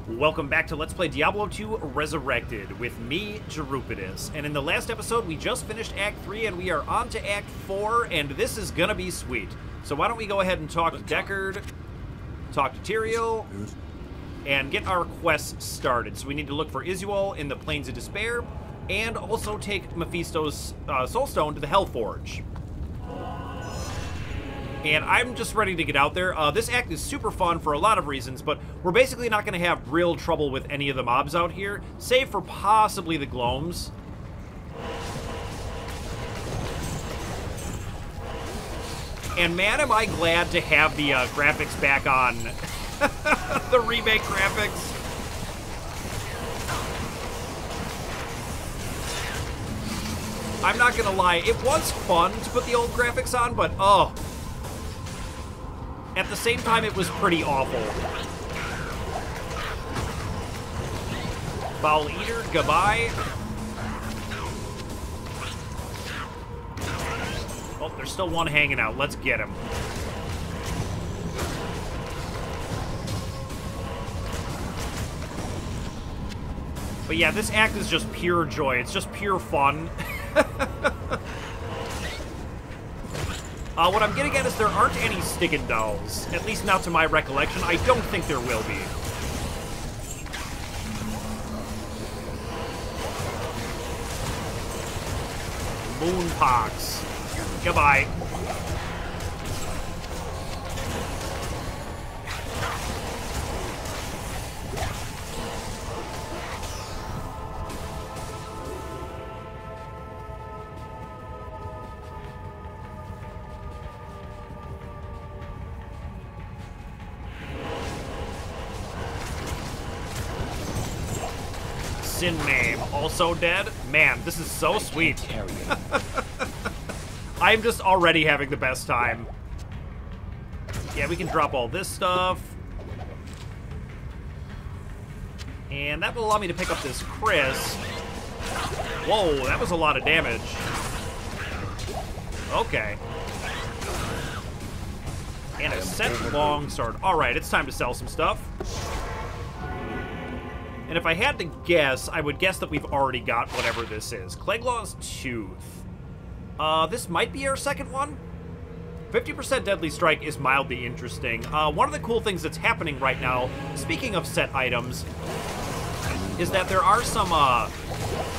Welcome back to Let's Play Diablo 2 Resurrected with me, Jerupidus. And in the last episode, we just finished Act 3 and we are on to Act 4, and this is gonna be sweet. So why don't we go ahead and talk to Deckard, talk to Tyrael, and get our quests started. So we need to look for Isuel in the Plains of Despair, and also take Mephisto's Soulstone to the Hellforge. And I'm just ready to get out there. This act is super fun for a lot of reasons, but we're basically not going to have real trouble with any of the mobs out here, save for possibly the Gloams. And man, am I glad to have the graphics back on. The remake graphics. I'm not going to lie, it was fun to put the old graphics on, but oh. At the same time, it was pretty awful. Foul Eater, goodbye. Oh, there's still one hanging out. Let's get him. But yeah, this act is just pure joy. It's just pure fun. What I'm getting at is there aren't any Stiggin dolls. At least not to my recollection. I don't think there will be. Moonpox. Goodbye. Name also dead. Man, this is so sweet. I'm just already having the best time. Yeah, we can drop all this stuff. And that will allow me to pick up this Chris. Whoa, that was a lot of damage. Okay. And a set long sword. Alright, it's time to sell some stuff. And if I had to guess, I would guess that we've already got whatever this is. Clegglaw's Tooth. This might be our second one. 50% Deadly Strike is mildly interesting. One of the cool things that's happening right now, speaking of set items, is that there are some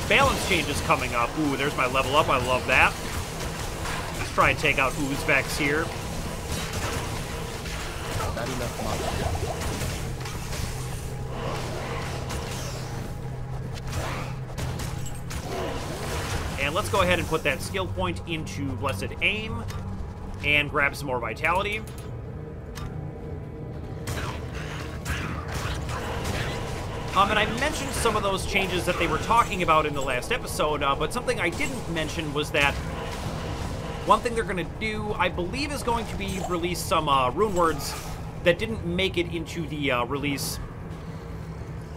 balance changes coming up. Ooh, there's my level up. I love that. Let's try and take out Oozvex here. Not enough money. And let's go ahead and put that skill point into Blessed Aim and grab some more Vitality. And I mentioned some of those changes that they were talking about in the last episode, but something I didn't mention was that one thing they're going to do, I believe, is going to be release some rune words that didn't make it into the release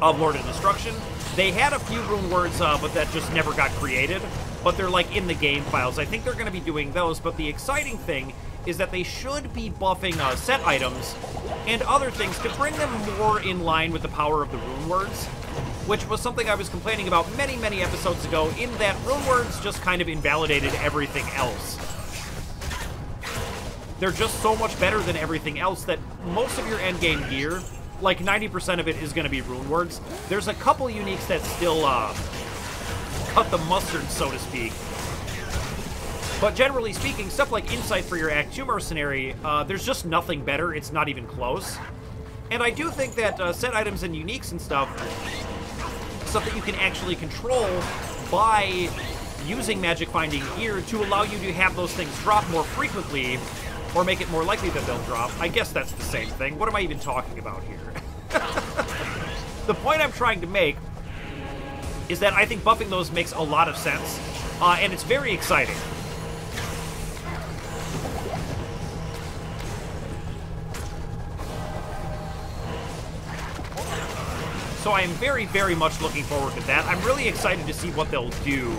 of Lord of Destruction. They had a few rune words, but that just never got created. But they're like in the game files. I think they're going to be doing those, but the exciting thing is that they should be buffing set items and other things to bring them more in line with the power of the rune words, which was something I was complaining about many, many episodes ago, in that rune words just kind of invalidated everything else. They're just so much better than everything else that most of your endgame gear, like 90% of it, is going to be rune words. There's a couple uniques that still cut the mustard, so to speak. But generally speaking, stuff like Insight for your Act 2 mercenary, there's just nothing better. It's not even close. And I do think that set items and uniques and stuff that you can actually control by using magic finding gear to allow you to have those things drop more frequently, or make it more likely that they'll drop. I guess that's the same thing. What am I even talking about here? The point I'm trying to make is that I think buffing those makes a lot of sense, and it's very exciting. So I am very, very much looking forward to that. I'm really excited to see what they'll do.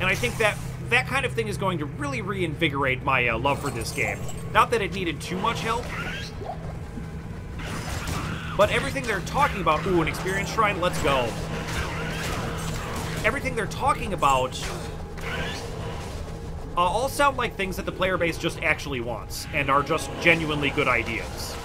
And I think that that kind of thing is going to really reinvigorate my love for this game. Not that it needed too much help, But everything they're talking about... Ooh, an experience shrine? Let's go. Everything they're talking about all sound like things that the player base just actually wants and are just genuinely good ideas.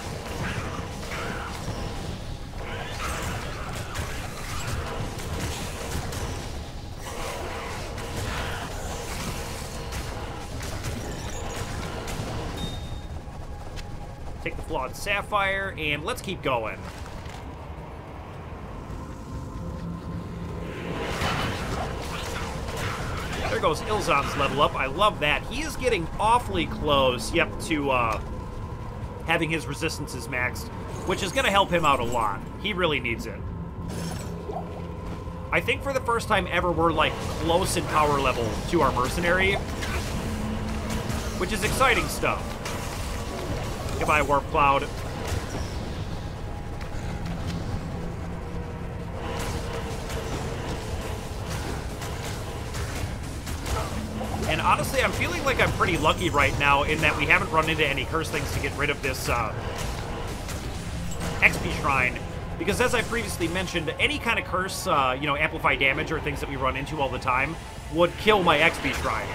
Take the flawed sapphire, and let's keep going. There goes Ilzon's level up. I love that. He is getting awfully close, yep, to having his resistances maxed, which is going to help him out a lot. He really needs it. I think for the first time ever, we're, like, close in power level to our mercenary, which is exciting stuff. Goodbye, Warp Cloud. And honestly, I'm feeling like I'm pretty lucky right now in that we haven't run into any curse things to get rid of this XP Shrine. Because as I previously mentioned, any kind of curse, you know, amplify damage or things that we run into all the time would kill my XP Shrine.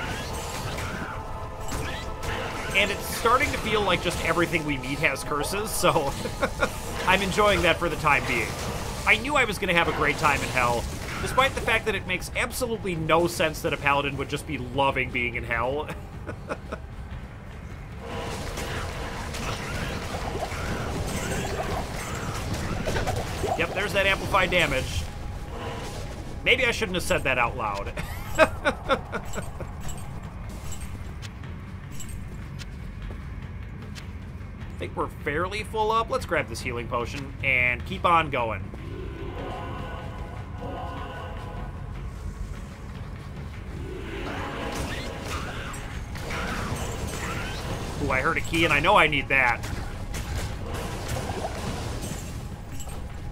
And it's starting to feel like just everything we meet has curses, so I'm enjoying that for the time being. I knew I was going to have a great time in Hell, despite the fact that it makes absolutely no sense that a paladin would just be loving being in Hell. Yep, there's that amplified damage. Maybe I shouldn't have said that out loud. I think we're fairly full up. Let's grab this healing potion and keep on going. Ooh, I heard a key and I know I need that.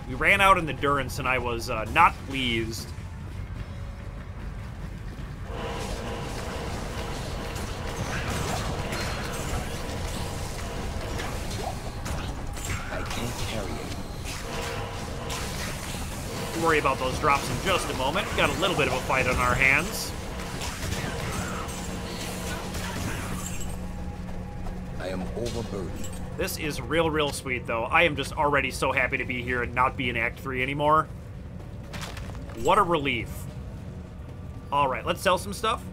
We ran out in endurance and I was not pleased. Don't worry about those drops in just a moment. Got a little bit of a fight on our hands. I am overburdened. This is real sweet, though. I am just already so happy to be here and not be in Act 3 anymore. What a relief. Alright, let's sell some stuff.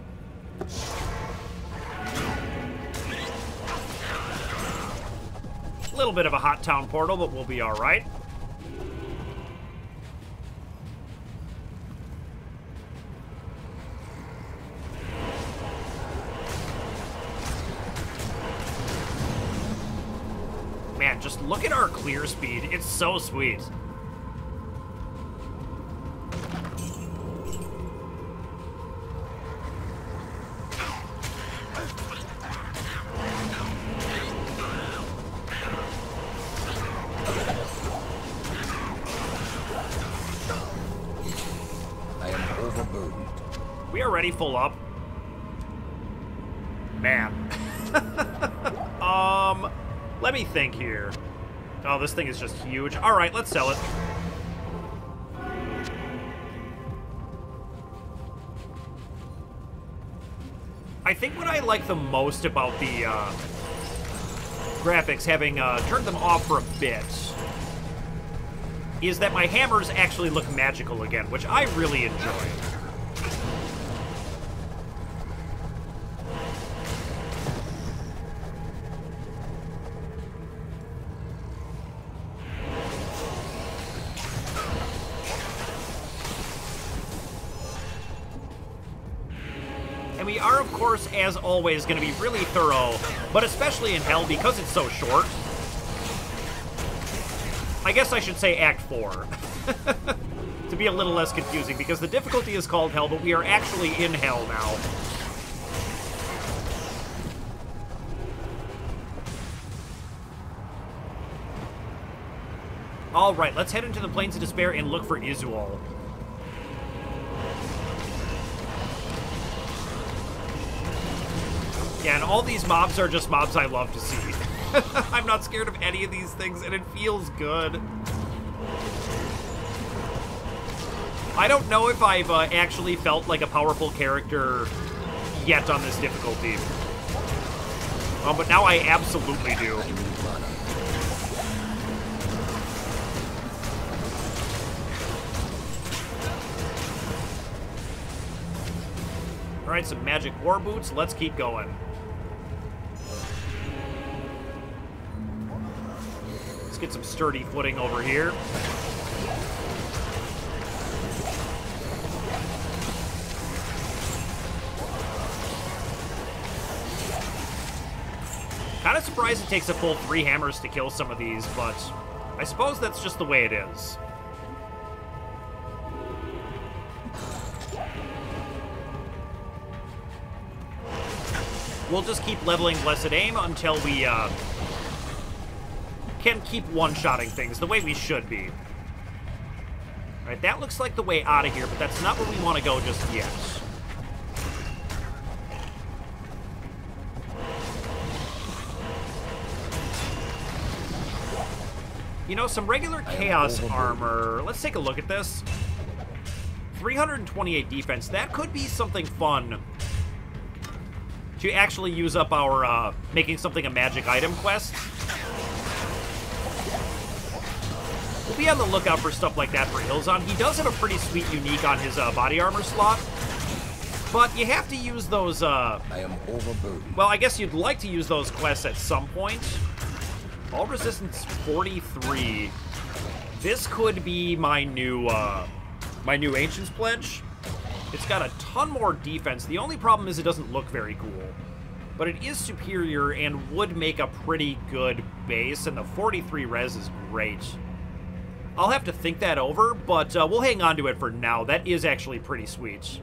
A little bit of a hot town portal, but we'll be alright. Man, just look at our clear speed. It's so sweet. I am overburdened. We are already full up. Man. Let me think here. Oh, this thing is just huge. All right, let's sell it. I think what I like the most about the graphics, having turned them off for a bit, is that my hammers actually look magical again, which I really enjoy. And we are, of course, as always, going to be really thorough, but especially in Hell because it's so short. I guess I should say Act 4. To be a little less confusing, because the difficulty is called Hell, but we are actually in Hell now. Alright, let's head into the Plains of Despair and look for Izual. Yeah, and all these mobs are just mobs I love to see. I'm not scared of any of these things, and it feels good. I don't know if I've actually felt like a powerful character yet on this difficulty. But now I absolutely do. Alright, some magic war boots. Let's keep going. Let's get some sturdy footing over here. Kind of surprised it takes a full 3 hammers to kill some of these, but I suppose that's just the way it is. We'll just keep leveling Blessed Aim until we can keep one-shotting things the way we should be. Alright, that looks like the way out of here, but that's not where we want to go just yet. You know, some regular Chaos armor. Let's take a look at this. 328 defense. That could be something fun to actually use up our making something a magic item quest. We'll be on the lookout for stuff like that for Hillzon. He does have a pretty sweet unique on his body armor slot, but you have to use those... I am overburdened. Well, I guess you'd like to use those quests at some point. All resistance 43. This could be my new Ancient's Pledge. It's got a ton more defense. The only problem is it doesn't look very cool. But it is superior and would make a pretty good base, and the 43 res is great. I'll have to think that over, but we'll hang on to it for now. That is actually pretty sweet.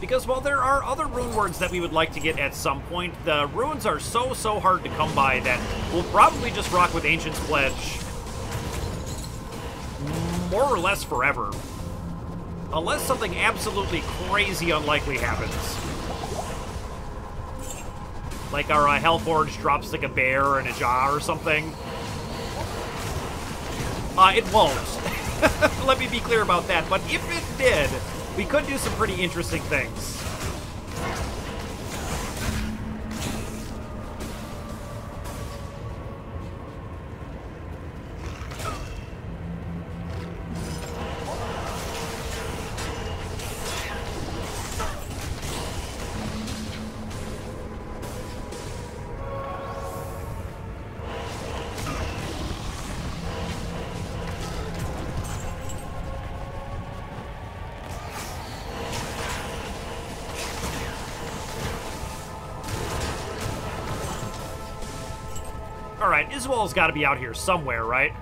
Because while there are other rune words that we would like to get at some point, the runes are so hard to come by that we'll probably just rock with Ancient's Pledge more or less forever. Unless something absolutely crazy unlikely happens. Like our Hellforge drops like a bear and a jaw or something. It won't. Let me be clear about that, but if it did, we could do some pretty interesting things. Alright, Iswell's got to be out here somewhere, right?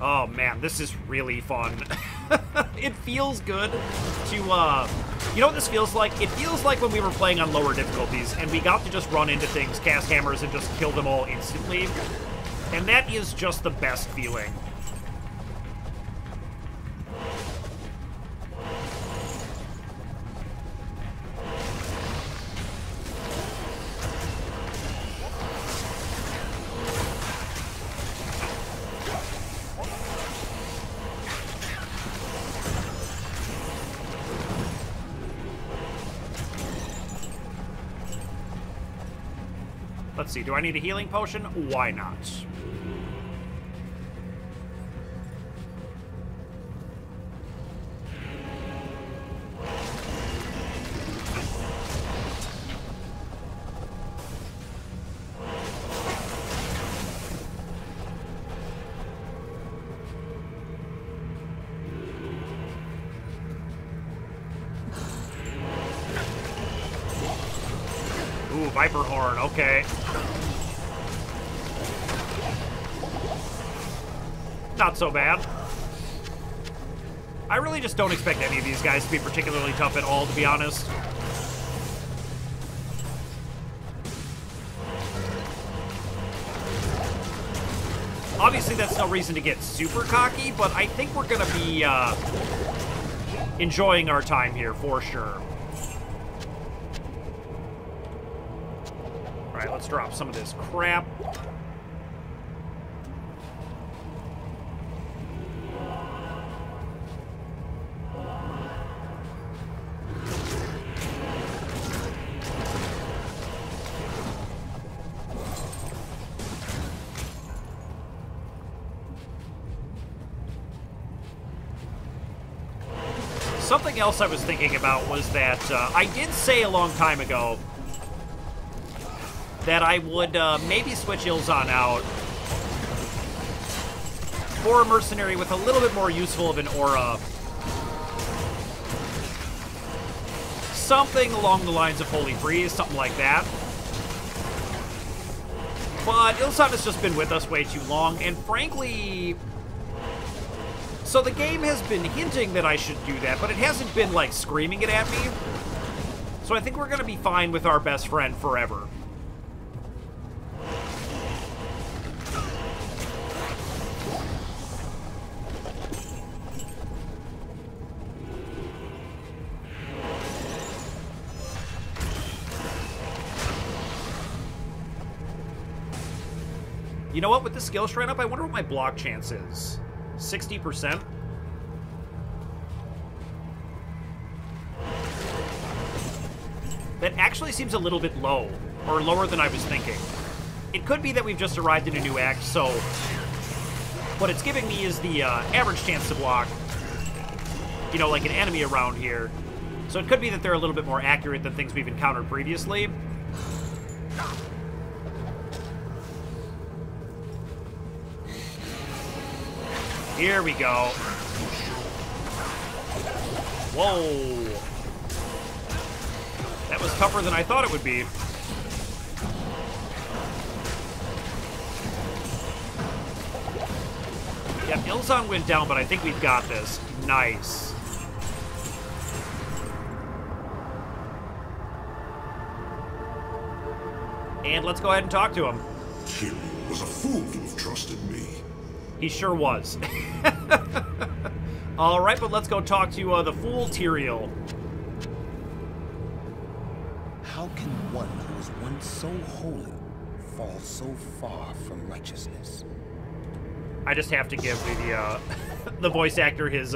Oh man, this is really fun. It feels good to, you know what this feels like? It feels like when we were playing on lower difficulties and we got to just run into things, cast hammers, and just kill them all instantly. And that is just the best feeling. Let's see, do I need a healing potion? Why not? Ooh, Viper Horn, okay. Not so bad. I really just don't expect any of these guys to be particularly tough at all, to be honest. Obviously, that's no reason to get super cocky, but I think we're going to be enjoying our time here, for sure. Alright, let's drop some of this crap. Something else I was thinking about was that I did say a long time ago that I would maybe switch Ilzan out for a mercenary with a little bit more useful of an aura. Something along the lines of Holy Freeze, something like that. But Ilzan has just been with us way too long, and frankly... So the game has been hinting that I should do that, but it hasn't been, like, screaming it at me. So I think we're going to be fine with our best friend forever. You know what? With the skill shrine up, I wonder what my block chance is. 60%? That actually seems a little bit low, or lower than I was thinking. It could be that we've just arrived in a new act, so what it's giving me is the average chance to block, you know, like an enemy around here. So it could be that they're a little bit more accurate than things we've encountered previously. Here we go. Whoa. That was tougher than I thought it would be. Yeah, Ilzan went down, but I think we've got this. Nice. And let's go ahead and talk to him. He was a fool to have trusted me. He sure was. Alright, but let's go talk to the Fool Tyrael. How can one who was once so holy fall so far from righteousness? I just have to give the the voice actor his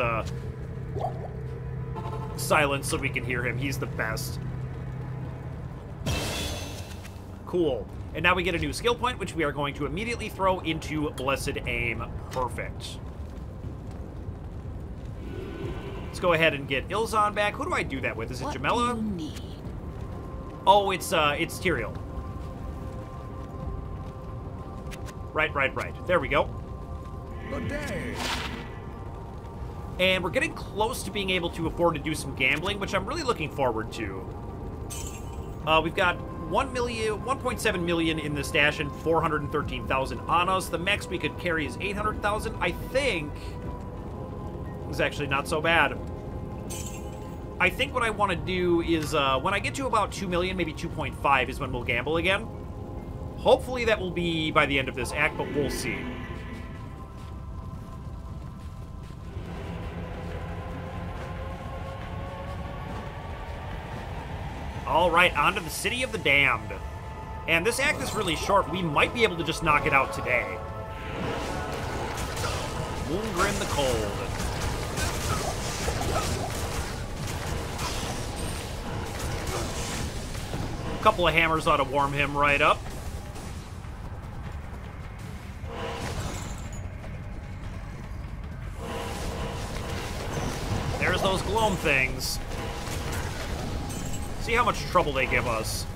silence so we can hear him. He's the best. Cool. And now we get a new skill point, which we are going to immediately throw into Blessed Aim. Perfect. Let's go ahead and get Ilzan back. Who do I do that with? Is it Jamela? What do you need? Oh, it's Tyrael. Right. There we go. Good day. And we're getting close to being able to afford to do some gambling, which I'm really looking forward to. We've got 1.7 million in the stash and 413,000 on us. The max we could carry is 800,000. I think is actually not so bad. I think what I want to do is when I get to about 2 million, maybe 2.5 is when we'll gamble again. Hopefully that will be by the end of this act, but we'll see. Alright, on to the City of the Damned. And this act is really short. We might be able to just knock it out today. Moongrim the Cold. A couple of hammers ought to warm him right up. There's those gloam things. See how much trouble they give us.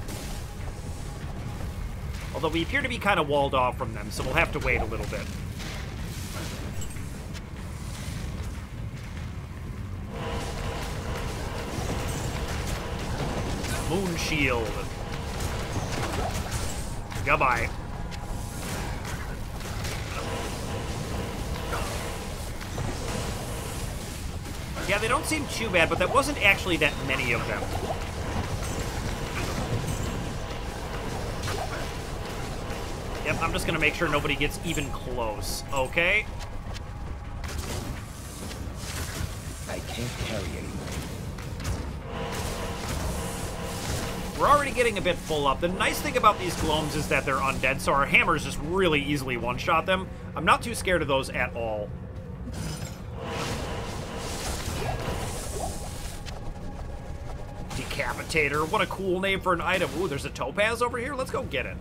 Although we appear to be kind of walled off from them, so we'll have to wait a little bit. Moon Shield. Goodbye. Yeah, they don't seem too bad, but that wasn't actually that many of them. Yep, I'm just gonna make sure nobody gets even close. Okay. I can't carry anymore. We're already getting a bit full up. The nice thing about these gloams is that they're undead, so our hammers just really easily one-shot them. I'm not too scared of those at all. Decapitator. What a cool name for an item. Ooh, there's a topaz over here. Let's go get it.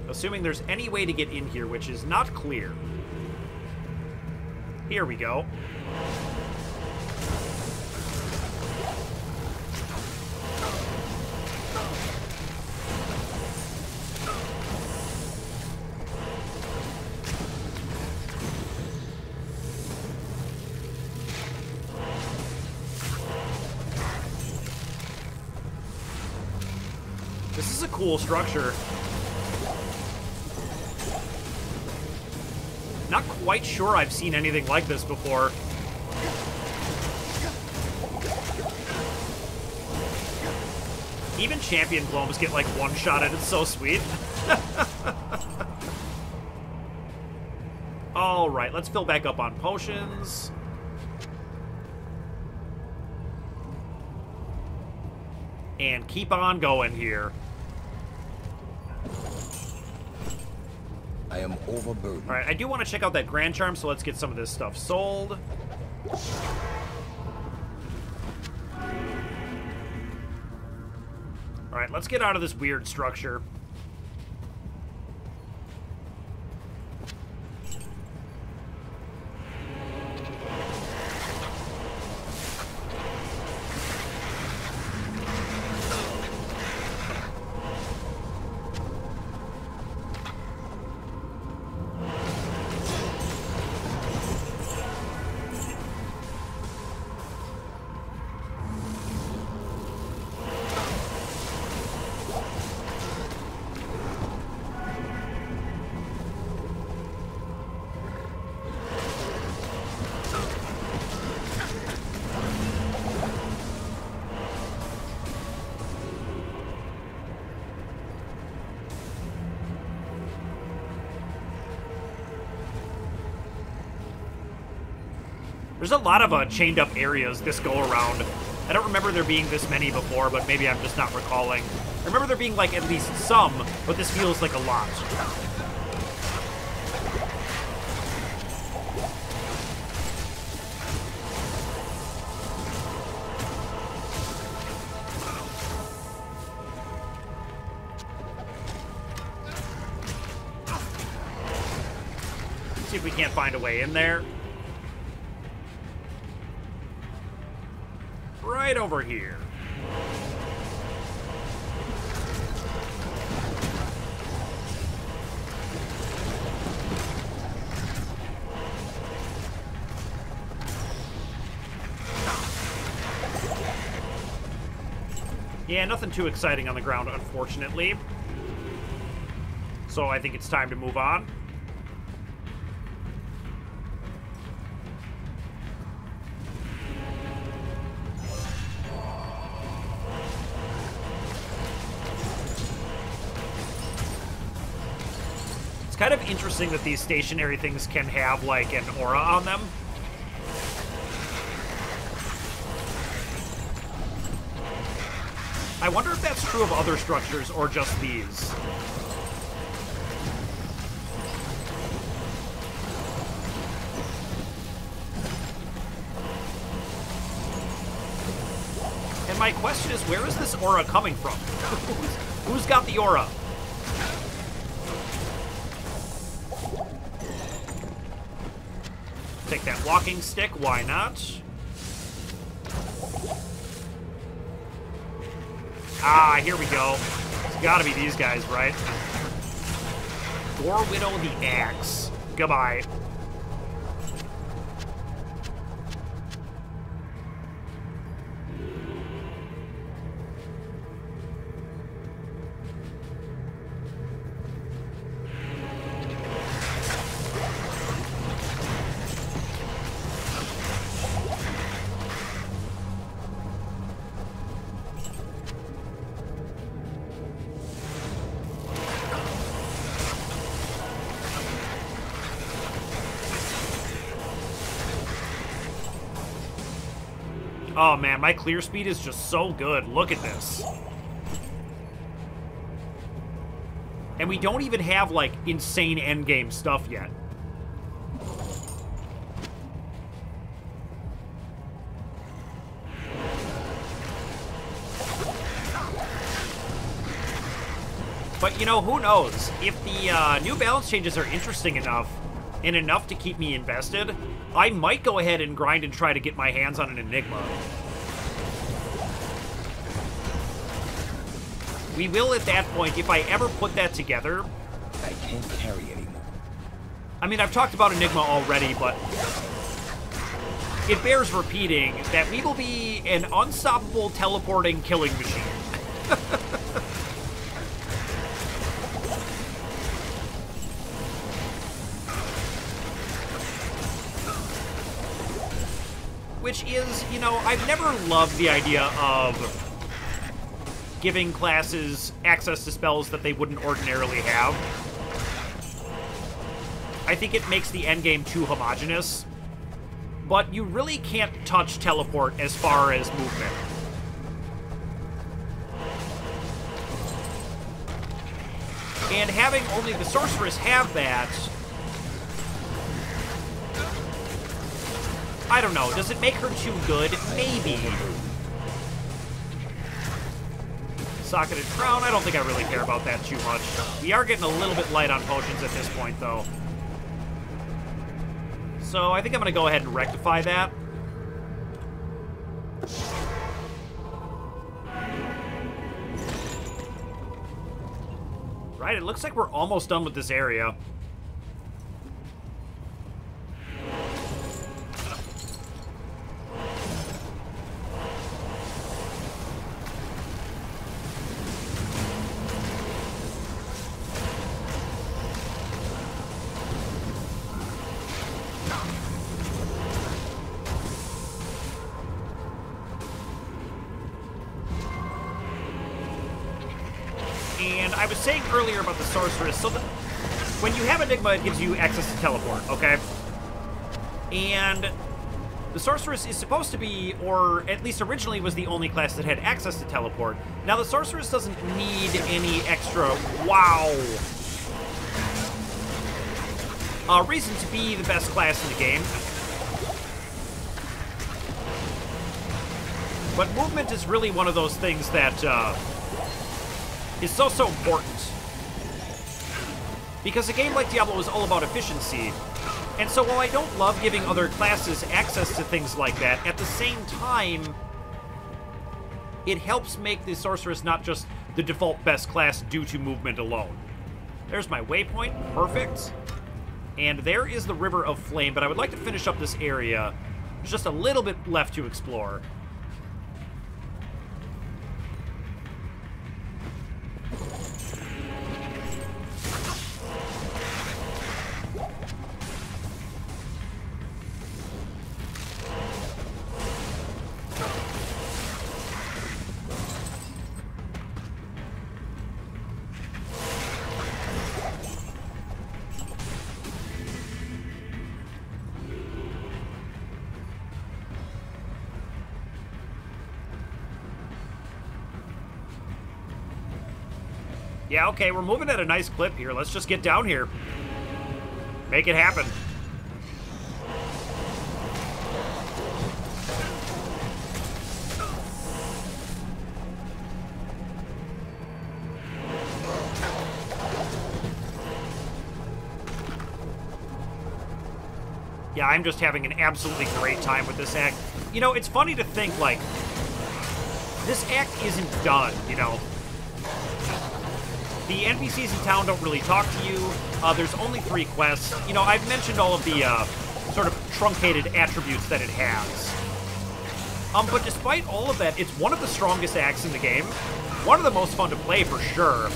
Assuming there's any way to get in here, which is not clear. Here we go. This is a cool structure. Not quite sure I've seen anything like this before. Even champion gloams get like one-shotted. It's so sweet. All right, let's fill back up on potions. And keep on going here. I am overburdened. All right, I do want to check out that Grand Charm, so let's get some of this stuff sold. All right, let's get out of this weird structure. There's a lot of chained up areas this go around. I don't remember there being this many before, but maybe I'm just not recalling. I remember there being like at least some, but this feels like a lot. Let's see if we can't find a way in there. Right over here. Yeah, nothing too exciting on the ground, unfortunately. So I think it's time to move on. It's kind of interesting that these stationary things can have, like, an aura on them. I wonder if that's true of other structures or just these. And my question is, where is this aura coming from? Who's got the aura? Take that walking stick, why not? Ah, here we go. It's gotta be these guys, right? War Widow the Axe. Goodbye. Oh man, my clear speed is just so good. Look at this. And we don't even have, like, insane endgame stuff yet. But, you know, who knows? If the new balance changes are interesting enough, and enough to keep me invested, I might go ahead and grind and try to get my hands on an Enigma. We will at that point, if I ever put that together. I can't carry anymore. I mean, I've talked about Enigma already, but it bears repeating that we will be an unstoppable teleporting killing machine. Which is, you know, I've never loved the idea of giving classes access to spells that they wouldn't ordinarily have. I think it makes the endgame too homogeneous. But you really can't touch teleport as far as movement. And having only the sorceress have that, I don't know, does it make her too good? Maybe. Socketed Crown, I don't think I really care about that too much. We are getting a little bit light on potions at this point, though. So I think I'm going to go ahead and rectify that. Right, it looks like we're almost done with this area. And I was saying earlier about the sorceress, so when you have Enigma, it gives you access to teleport, okay? And the sorceress is supposed to be, or at least originally was the only class that had access to teleport. Now the sorceress doesn't need any extra, reason to be the best class in the game. But movement is really one of those things that, is so important. Because a game like Diablo is all about efficiency. And so while I don't love giving other classes access to things like that, at the same time, it helps make the sorceress not just the default best class due to movement alone. There's my waypoint, perfect. And there is the River of Flame, but I would like to finish up this area. There's just a little bit left to explore. Yeah, okay, we're moving at a nice clip here. Let's just get down here. Make it happen. Yeah, I'm just having an absolutely great time with this act. You know, it's funny to think, like, this act isn't done, you know? The NPCs in town don't really talk to you. There's only 3 quests. You know, I've mentioned all of the sort of truncated attributes that it has. But despite all of that, it's one of the strongest acts in the game. One of the most fun to play, for sure.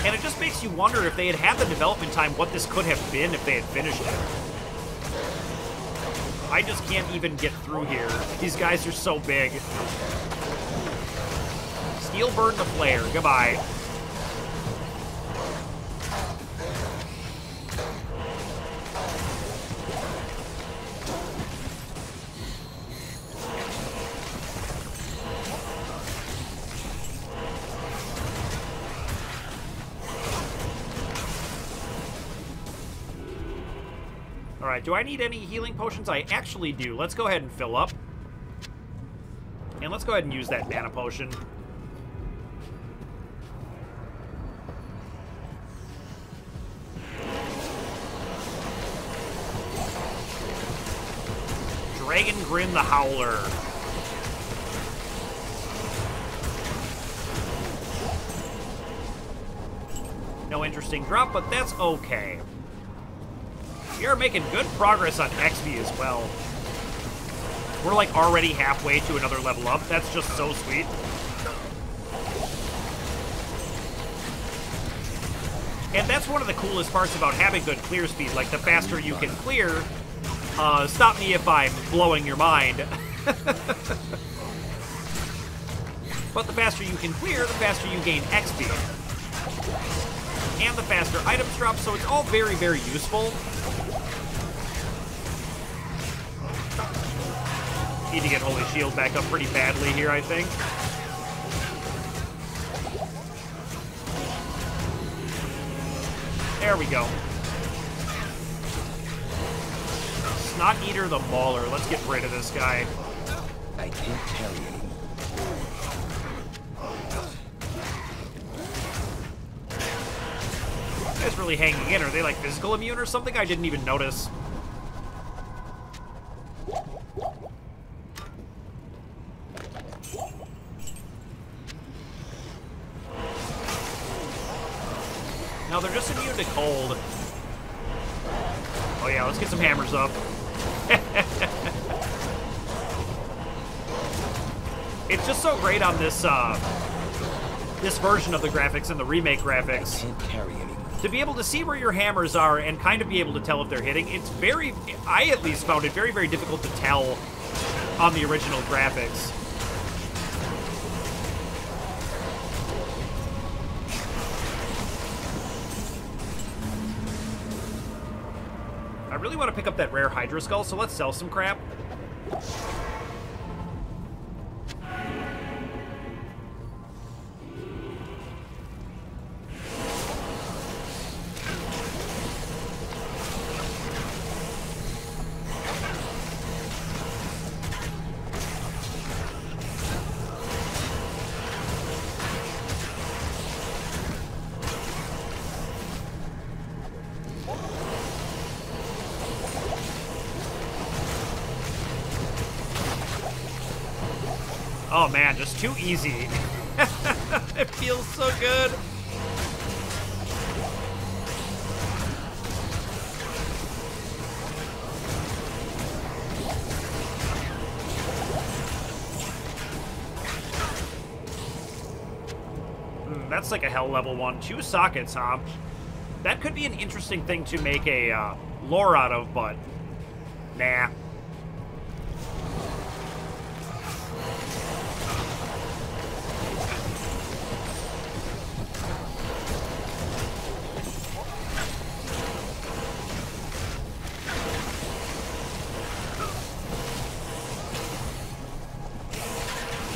And it just makes you wonder if they had had the development time, what this could have been if they had finished it. I just can't even get through here. These guys are so big. Steel burn the flare. Goodbye. Alright, do I need any healing potions? I actually do. Let's go ahead and fill up. And let's go ahead and use that mana potion. Dragon Grin the Howler. No interesting drop, but that's okay. We are making good progress on XP as well. We're like already halfway to another level up. That's just so sweet. And that's one of the coolest parts about having good clear speed. Like, the faster you can clear, stop me if I'm blowing your mind. But the faster you can clear, the faster you gain XP. And the faster items drop, so it's all very, very useful. Need to get Holy Shield back up pretty badly here, I think. There we go. Snot Eater the Mauler. Let's get rid of this guy. I can't carry anymore. You guys really hanging in. Are they like physical immune or something? I didn't even notice. No, they're just immune to cold. Oh yeah, let's get some hammers up. It's just so great on this this version of the graphics and the remake graphics. I can't carry anymore. To be able to see where your hammers are and kind of be able to tell if they're hitting, it's very, I at least found it very, very difficult to tell on the original graphics. I really want to pick up that rare Hydra Skull, so let's sell some crap. Oh man, just too easy. It feels so good. That's like a hell level 1. 2 sockets, huh? That could be an interesting thing to make a lore out of, but nah.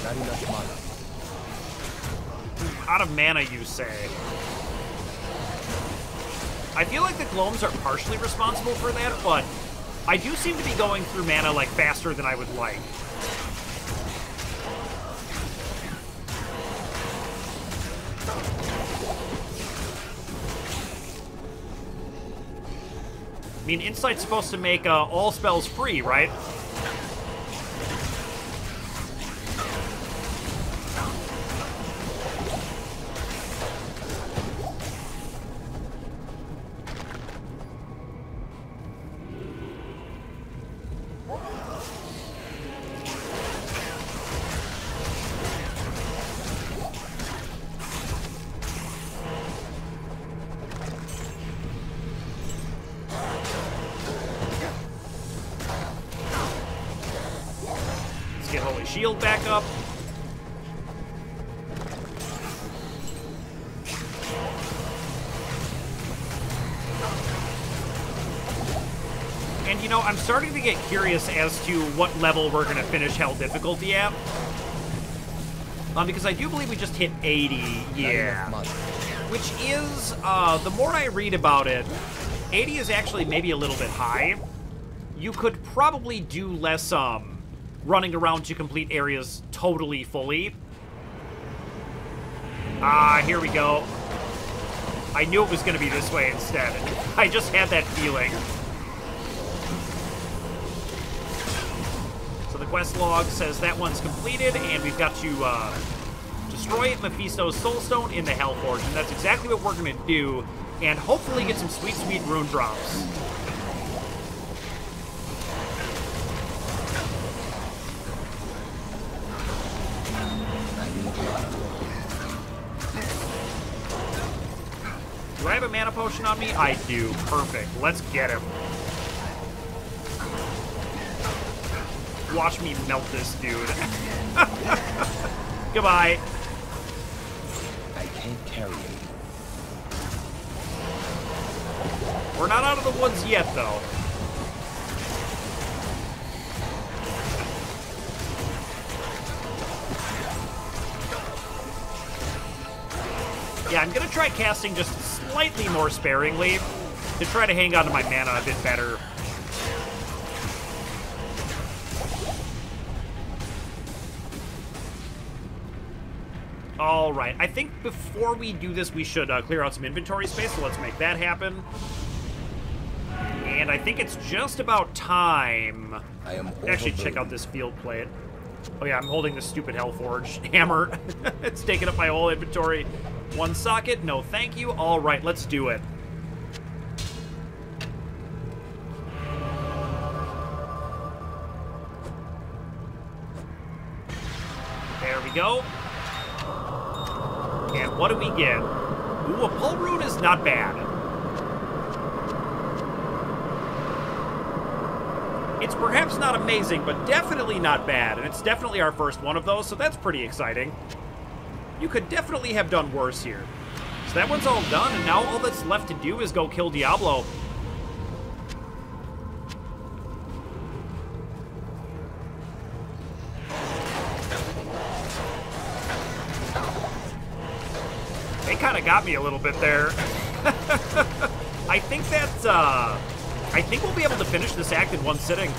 Not enough mana. Out of mana, you say? I feel like the Gloams are partially responsible for that, but I do seem to be going through mana, like, faster than I would like. I mean, Insight's supposed to make all spells free, right? Get Holy Shield back up. And you know, I'm starting to get curious as to what level we're going to finish Hell difficulty at. Because I do believe we just hit 80, yeah. Which is, the more I read about it, 80 is actually maybe a little bit high. you could probably do less, running around to complete areas totally fully. Ah, here we go. I knew it was going to be this way instead. I just had that feeling. So the quest log says that one's completed, and we've got to destroy Mephisto's Soulstone in the Hellforge, and that's exactly what we're going to do, and hopefully get some sweet, sweet rune drops. Do I have a mana potion on me? I do. Perfect. Let's get him. Watch me melt this dude. Goodbye. I can't carry it. We're not out of the woods yet, though. Yeah, I'm gonna try casting just slightly more sparingly to try to hang on to my mana a bit better. All right, I think before we do this, we should clear out some inventory space, so let's make that happen. And I think it's just about time to actually check out this field plate. Oh yeah, I'm holding this stupid Hellforge hammer. It's taking up my whole inventory. One socket, no thank you. All right, let's do it. There we go. And what do we get? Ooh, a pull rune is not bad. It's perhaps not amazing, but definitely not bad. And it's definitely our first one of those, so that's pretty exciting. You could definitely have done worse here. So that one's all done, and now all that's left to do is go kill Diablo. They kind of got me a little bit there. I think that's, I think we'll be able to finish this act in one sitting.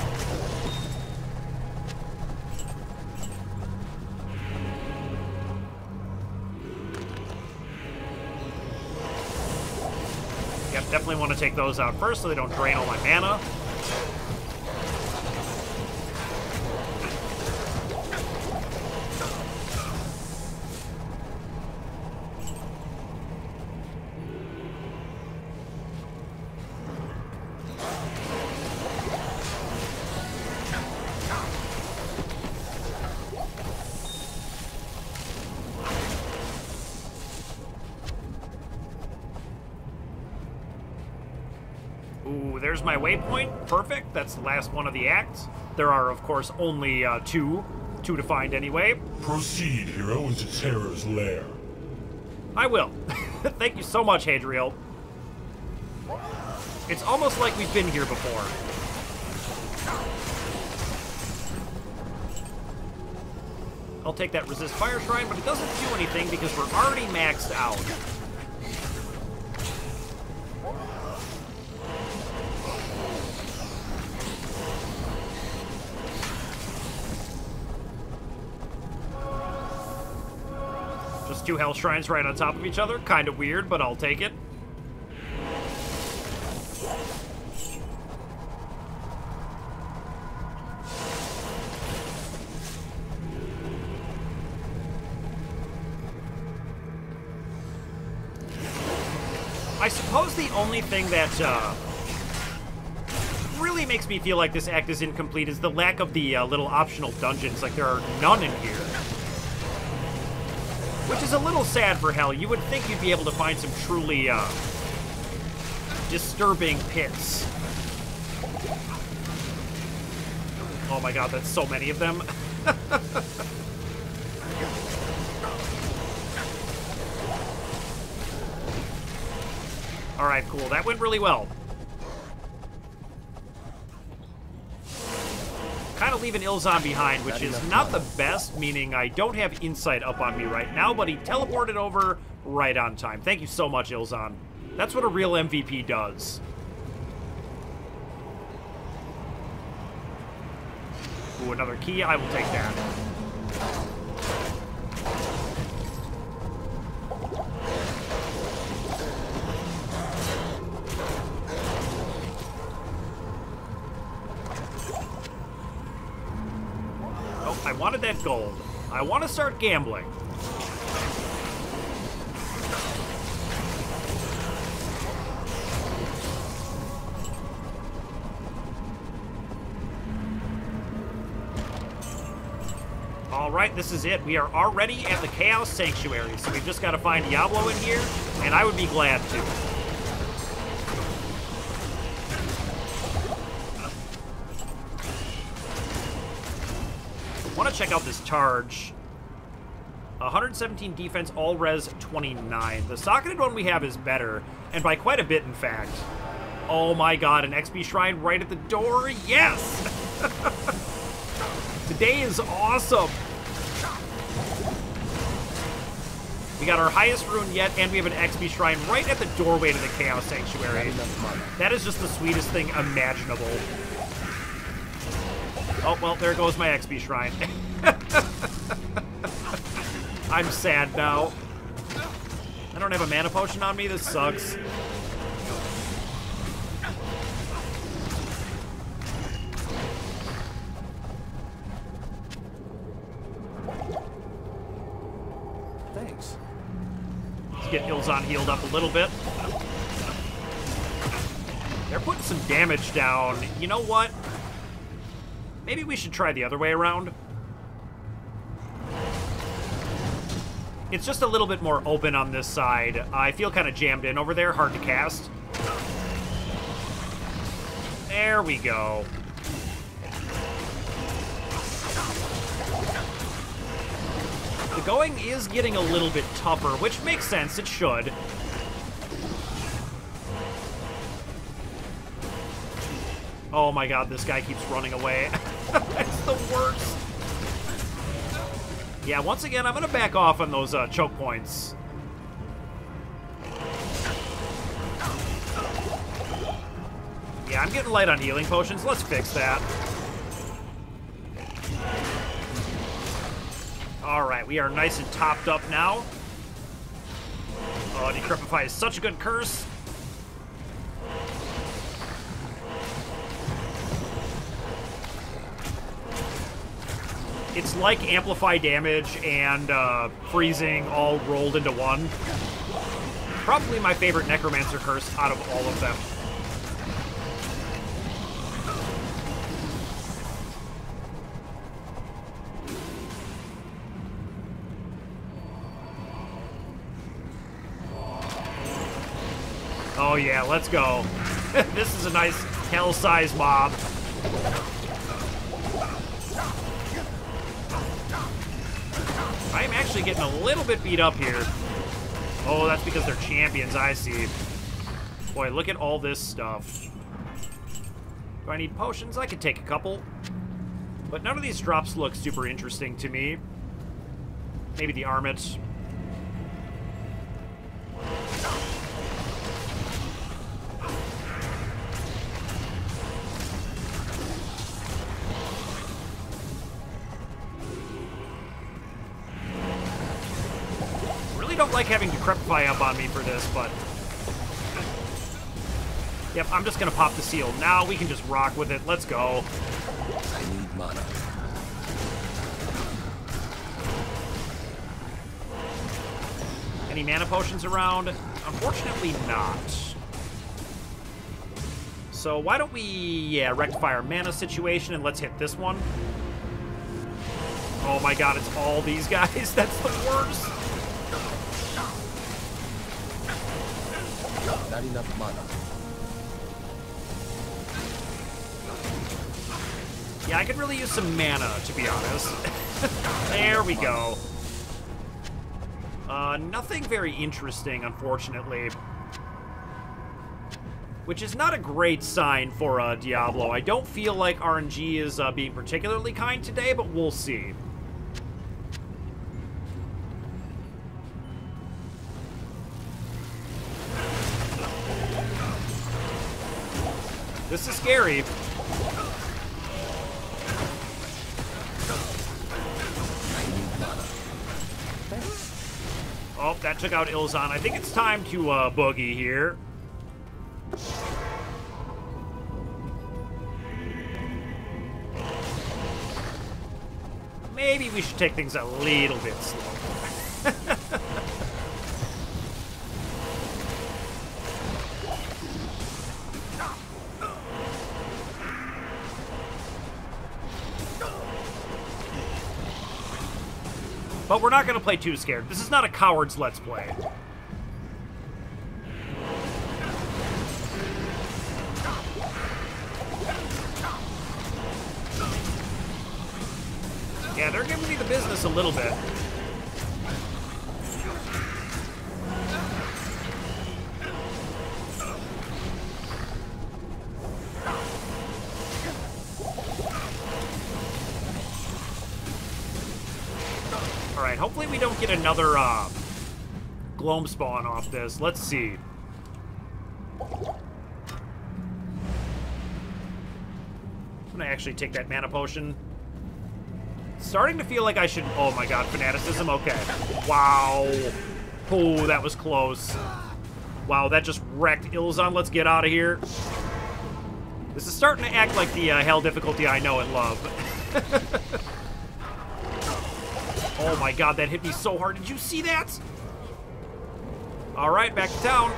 Yep, definitely want to take those out first so they don't drain all my mana. Ooh, there's my waypoint. Perfect. That's the last one of the acts. There are, of course, only two to find anyway. Proceed, hero, into Terror's lair. I will. Thank you so much, Hadriel. It's almost like we've been here before. I'll take that resist fire shrine, but it doesn't do anything because we're already maxed out. Just two hell shrines right on top of each other. Kind of weird, but I'll take it. I suppose the only thing that really makes me feel like this act is incomplete is the lack of the little optional dungeons. Like, there are none in here. Which is a little sad for Hell. You would think you'd be able to find some truly disturbing pits. Oh my god, that's so many of them. Alright, cool. That went really well. Kind of leaving Ilzon behind, which is not the best, meaning I don't have insight up on me right now, but he teleported over right on time. Thank you so much, Ilzon. That's what a real MVP does. Ooh, another key. I will take that. Oh, I wanted that gold. I want to start gambling. Alright, this is it. We are already at the Chaos Sanctuary, so we've just got to find Diablo in here, and I would be glad to. I want to check out this charge. 117 defense, all res 29. The socketed one we have is better, and by quite a bit, in fact. Oh my god, an XP shrine right at the door? Yes! Today is awesome! We got our highest rune yet, and we have an XP shrine right at the doorway to the Chaos Sanctuary. That is just the sweetest thing imaginable. Oh, well, there goes my XP shrine. I'm sad now. I don't have a mana potion on me. This sucks. Thanks. Let's get Ilzon healed up a little bit. They're putting some damage down. You know what? Maybe we should try the other way around. It's just a little bit more open on this side. I feel kind of jammed in over there. Hard to cast. There we go. The going is getting a little bit tougher, which makes sense. It should. Oh my god, this guy keeps running away. It's the worst. Yeah, once again, I'm going to back off on those choke points. Yeah, I'm getting light on healing potions. Let's fix that. Alright, we are nice and topped up now. Oh, Decrepify is such a good curse. It's like Amplify damage and freezing all rolled into one. Probably my favorite Necromancer curse out of all of them. Oh yeah, let's go. This is a nice hell-sized mob. I'm actually getting a little bit beat up here. Oh, that's because they're champions, I see. Boy, look at all this stuff. Do I need potions? I could take a couple. But none of these drops look super interesting to me. Maybe the Armit. Don't like having Decrepify up on me for this, but yep, I'm just gonna pop the seal. Now we can just rock with it. Let's go. I need mana. Any mana potions around? Unfortunately not. So why don't we, yeah, rectify our mana situation and let's hit this one. Oh my god, it's all these guys. That's the worst. Not enough mana. Yeah, I could really use some mana, to be honest. There we go. Nothing very interesting, unfortunately. Which is not a great sign for Diablo. I don't feel like RNG is being particularly kind today, but we'll see. This is scary. Nope, that took out Ilzon. I think it's time to boogie here. Maybe we should take things a little bit slow. But we're not going to play too scared. This is not a coward's Let's Play. Yeah, they're giving me the business a little bit. Alright, hopefully we don't get another gloam spawn off this. Let's see. I'm gonna actually take that mana potion. Starting to feel like I should... Oh my god, fanaticism? Okay. Wow. Oh, that was close. Wow, that just wrecked Ilzon. Let's get out of here. This is starting to act like the hell difficulty I know and love. Oh my god, that hit me so hard. Did you see that? Alright, back to town.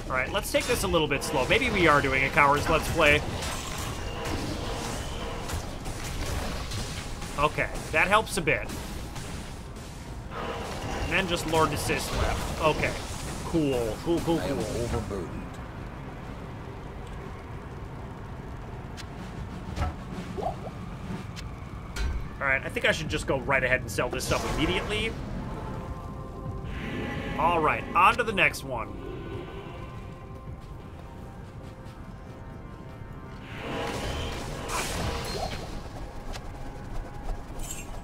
Alright, let's take this a little bit slow. Maybe we are doing a coward's Let's Play. Okay, that helps a bit. And then just Lord Assist left. Okay. Cool. Cool. I am overburdened. Alright, I think I should just go right ahead and sell this stuff immediately. Alright, on to the next one.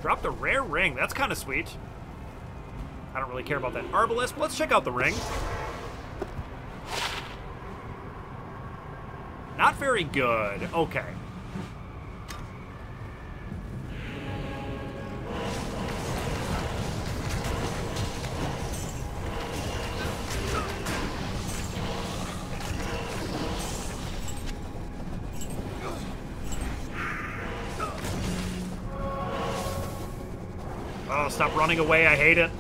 Dropped a rare ring. That's kind of sweet. I don't really care about that Arbalest, but let's check out the ring. Not very good. Okay. Oh, stop running away. I hate it.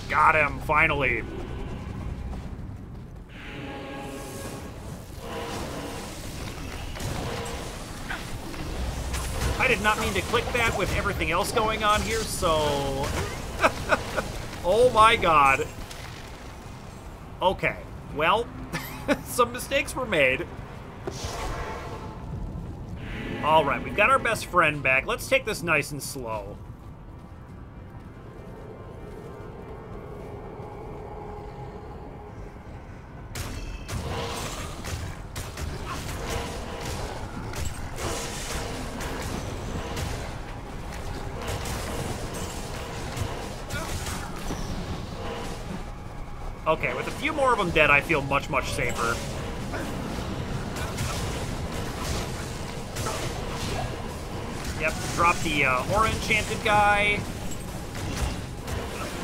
Got him, finally. I did not mean to click that with everything else going on here, so... Oh my god. Okay, well, some mistakes were made. Alright, we've got our best friend back. Let's take this nice and slow. Okay, with a few more of them dead, I feel much, much safer. Yep, drop the Aura Enchanted guy.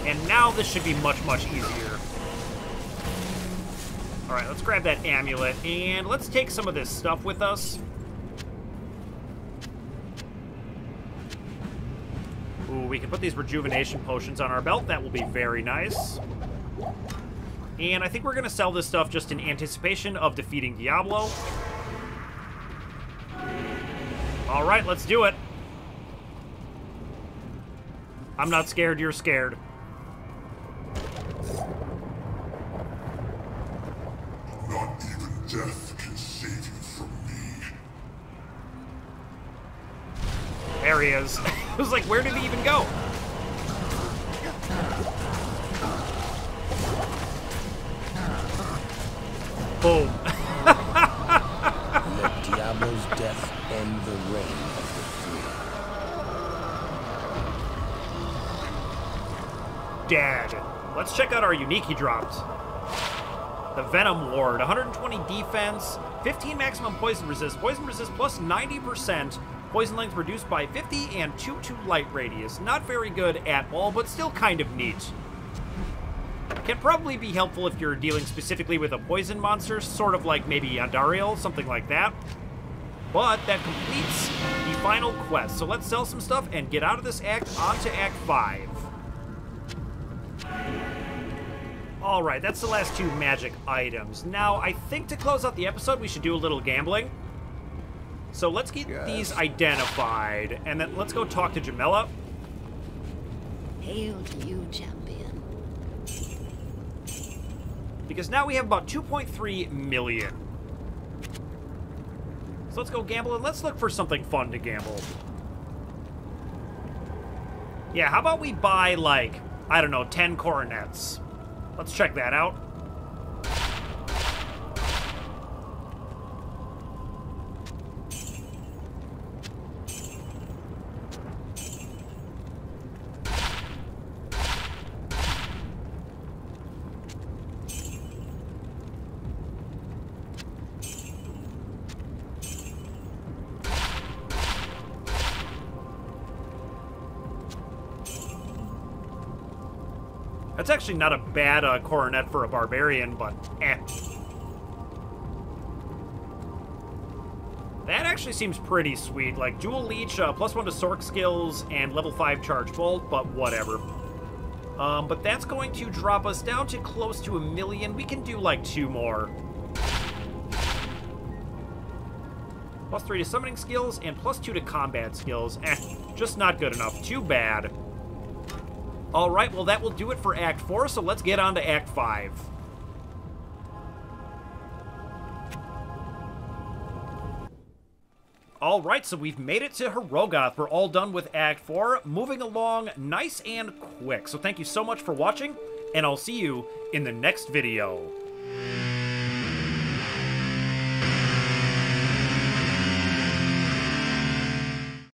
And now this should be much, much easier. Alright, let's grab that amulet, and let's take some of this stuff with us. Ooh, we can put these rejuvenation potions on our belt. That will be very nice. And I think we're going to sell this stuff just in anticipation of defeating Diablo. Alright, let's do it. I'm not scared, you're scared. Not even death can save you from me. There he is. I was like, where did he even go? Boom. Let Diablo's death end the reign of the free. Dead. Let's check out our unique he dropped. The Venom Ward, 120 defense, 15 maximum poison resist plus 90%, poison length reduced by 50, and 2-2 light radius. Not very good at all, but still kind of neat. Can probably be helpful if you're dealing specifically with a poison monster, sort of like maybe Andariel, something like that. But that completes the final quest. So let's sell some stuff and get out of this act onto Act 5. Alright, that's the last 2 magic items. Now, I think to close out the episode, we should do a little gambling. So let's get these identified, and then let's go talk to Jamila. Hail to you, champion. Because now we have about 2.3 million. So let's go gamble, and let's look for something fun to gamble. Yeah, how about we buy, like, I don't know, 10 coronets? Let's check that out. That's actually not a bad coronet for a barbarian, but eh. That actually seems pretty sweet. Like, dual leech, +1 to Sork skills, and level 5 charge bolt, but whatever. But that's going to drop us down to close to 1 million. We can do, like, 2 more. +3 to summoning skills, and +2 to combat skills. Eh, just not good enough. Too bad. Alright, well that will do it for Act 4, so let's get on to Act 5. Alright, so we've made it to Herogoth. We're all done with Act 4, moving along nice and quick. So thank you so much for watching, and I'll see you in the next video.